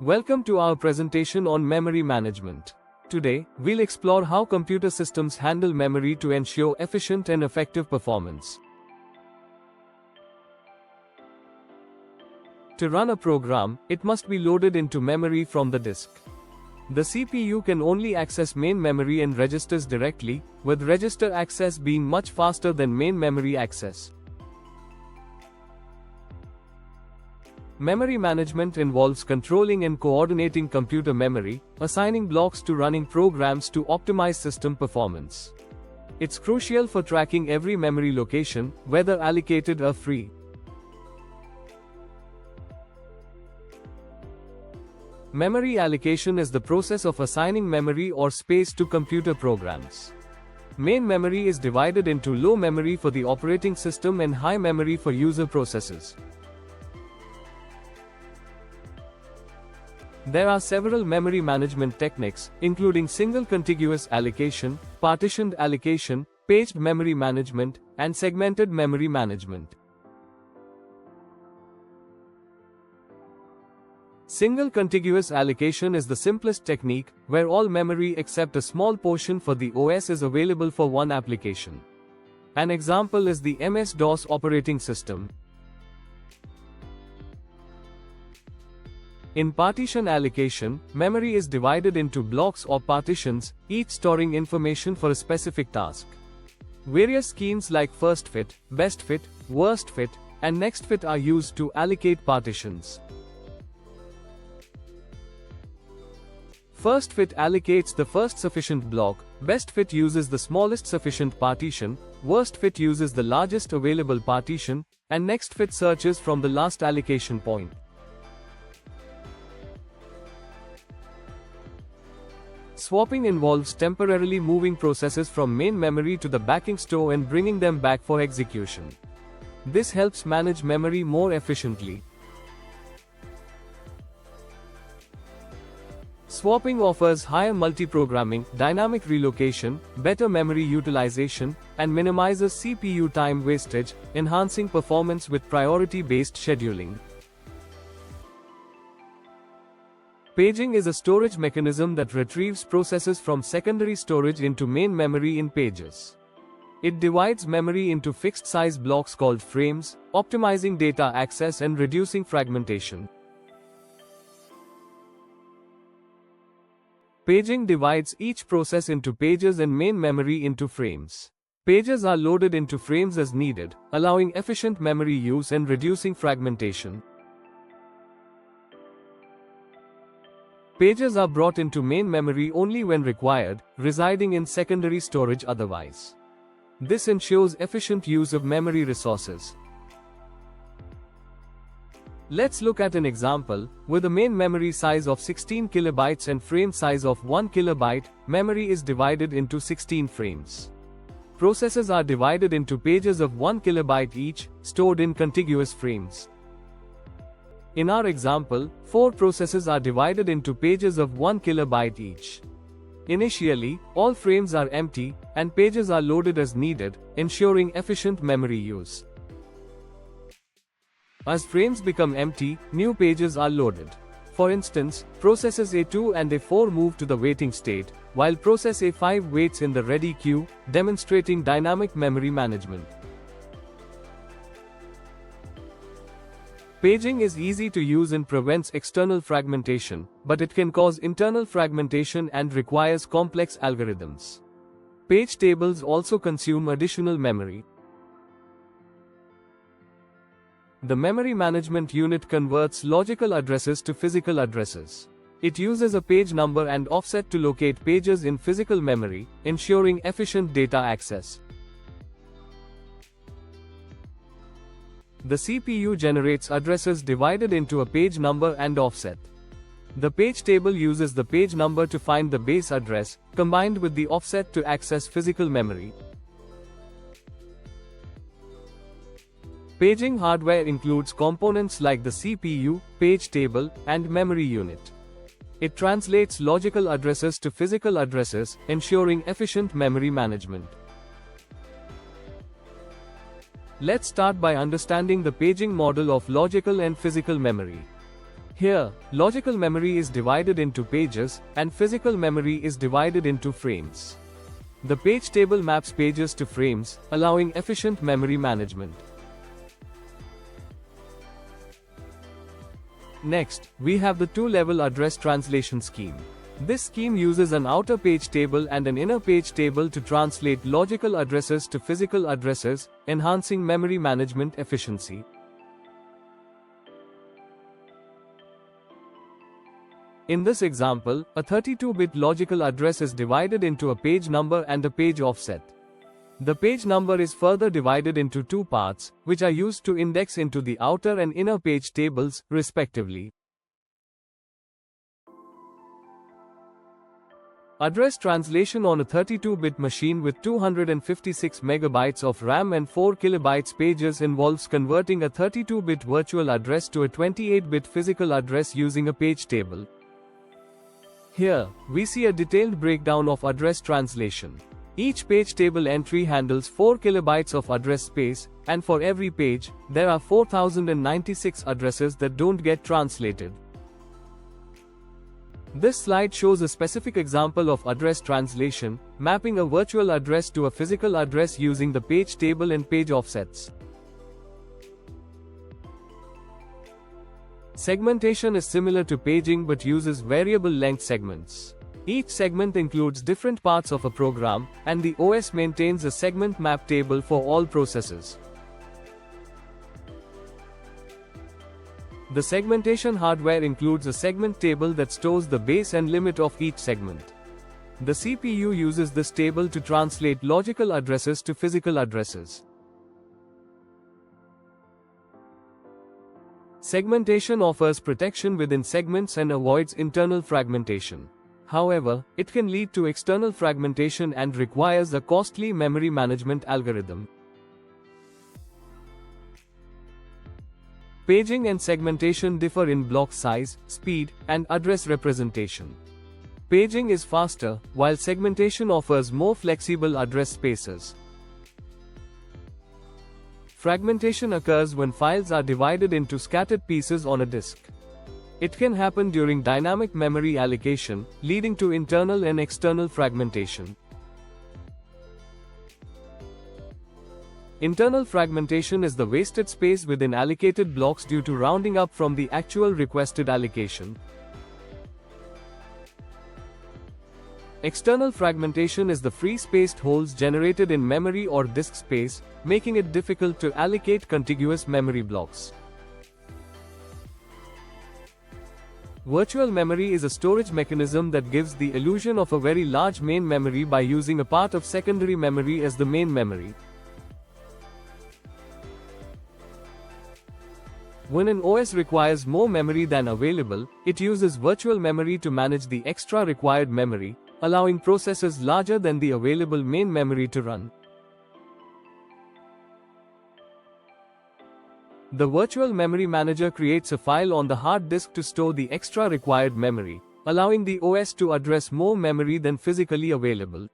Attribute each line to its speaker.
Speaker 1: Welcome to our presentation on memory management. Today, we'll explore how computer systems handle memory to ensure efficient and effective performance. To run a program, it must be loaded into memory from the disk. The CPU can only access main memory and registers directly, with register access being much faster than main memory access. Memory management involves controlling and coordinating computer memory, assigning blocks to running programs to optimize system performance. It's crucial for tracking every memory location, whether allocated or free. Memory allocation is the process of assigning memory or space to computer programs. Main memory is divided into low memory for the operating system and high memory for user processes. There are several memory management techniques, including single contiguous allocation, partitioned allocation, paged memory management, and segmented memory management. Single contiguous allocation is the simplest technique, where all memory except a small portion for the OS is available for one application. An example is the MS-DOS operating system. In partition allocation, memory is divided into blocks or partitions, each storing information for a specific task. Various schemes like first fit, best fit, worst fit, and next fit are used to allocate partitions. First fit allocates the first sufficient block, best fit uses the smallest sufficient partition, worst fit uses the largest available partition, and next fit searches from the last allocation point. Swapping involves temporarily moving processes from main memory to the backing store and bringing them back for execution. This helps manage memory more efficiently. Swapping offers higher multiprogramming, dynamic relocation, better memory utilization, and minimizes CPU time wastage, enhancing performance with priority-based scheduling. Paging is a storage mechanism that retrieves processes from secondary storage into main memory in pages. It divides memory into fixed-size blocks called frames, optimizing data access and reducing fragmentation. Paging divides each process into pages and main memory into frames. Pages are loaded into frames as needed, allowing efficient memory use and reducing fragmentation. Pages are brought into main memory only when required, residing in secondary storage otherwise. This ensures efficient use of memory resources. Let's look at an example. With a main memory size of 16 kilobytes and frame size of 1 kilobyte, memory is divided into 16 frames. Processes are divided into pages of 1 kilobyte each, stored in contiguous frames. In our example, 4 processes are divided into pages of 1 kilobyte each. Initially, all frames are empty, and pages are loaded as needed, ensuring efficient memory use. As frames become empty, new pages are loaded. For instance, processes A2 and A4 move to the waiting state, while process A5 waits in the ready queue, demonstrating dynamic memory management. Paging is easy to use and prevents external fragmentation, but it can cause internal fragmentation and requires complex algorithms. Page tables also consume additional memory. The memory management unit converts logical addresses to physical addresses. It uses a page number and offset to locate pages in physical memory, ensuring efficient data access. The CPU generates addresses divided into a page number and offset. The page table uses the page number to find the base address, combined with the offset to access physical memory. Paging hardware includes components like the CPU, page table, and memory unit. It translates logical addresses to physical addresses, ensuring efficient memory management. Let's start by understanding the paging model of logical and physical memory. Here, logical memory is divided into pages, and physical memory is divided into frames. The page table maps pages to frames, allowing efficient memory management. Next, we have the two-level address translation scheme. This scheme uses an outer page table and an inner page table to translate logical addresses to physical addresses, enhancing memory management efficiency. In this example, a 32-bit logical address is divided into a page number and a page offset. The page number is further divided into two parts, which are used to index into the outer and inner page tables, respectively. Address translation on a 32-bit machine with 256 megabytes of RAM and 4 kilobytes pages involves converting a 32-bit virtual address to a 28-bit physical address using a page table. Here, we see a detailed breakdown of address translation. Each page table entry handles 4 kilobytes of address space, and for every page, there are 4096 addresses that don't get translated. This slide shows a specific example of address translation, mapping a virtual address to a physical address using the page table and page offsets. Segmentation is similar to paging but uses variable length segments. Each segment includes different parts of a program, and the OS maintains a segment map table for all processes. The segmentation hardware includes a segment table that stores the base and limit of each segment. The CPU uses this table to translate logical addresses to physical addresses. Segmentation offers protection within segments and avoids internal fragmentation. However, it can lead to external fragmentation and requires a costly memory management algorithm. Paging and segmentation differ in block size, speed, and address representation. Paging is faster, while segmentation offers more flexible address spaces. Fragmentation occurs when files are divided into scattered pieces on a disk. It can happen during dynamic memory allocation, leading to internal and external fragmentation. Internal fragmentation is the wasted space within allocated blocks due to rounding up from the actual requested allocation. External fragmentation is the free-spaced holes generated in memory or disk space, making it difficult to allocate contiguous memory blocks. Virtual memory is a storage mechanism that gives the illusion of a very large main memory by using a part of secondary memory as the main memory. When an OS requires more memory than available, it uses virtual memory to manage the extra required memory, allowing processes larger than the available main memory to run. The virtual memory manager creates a file on the hard disk to store the extra required memory, allowing the OS to address more memory than physically available.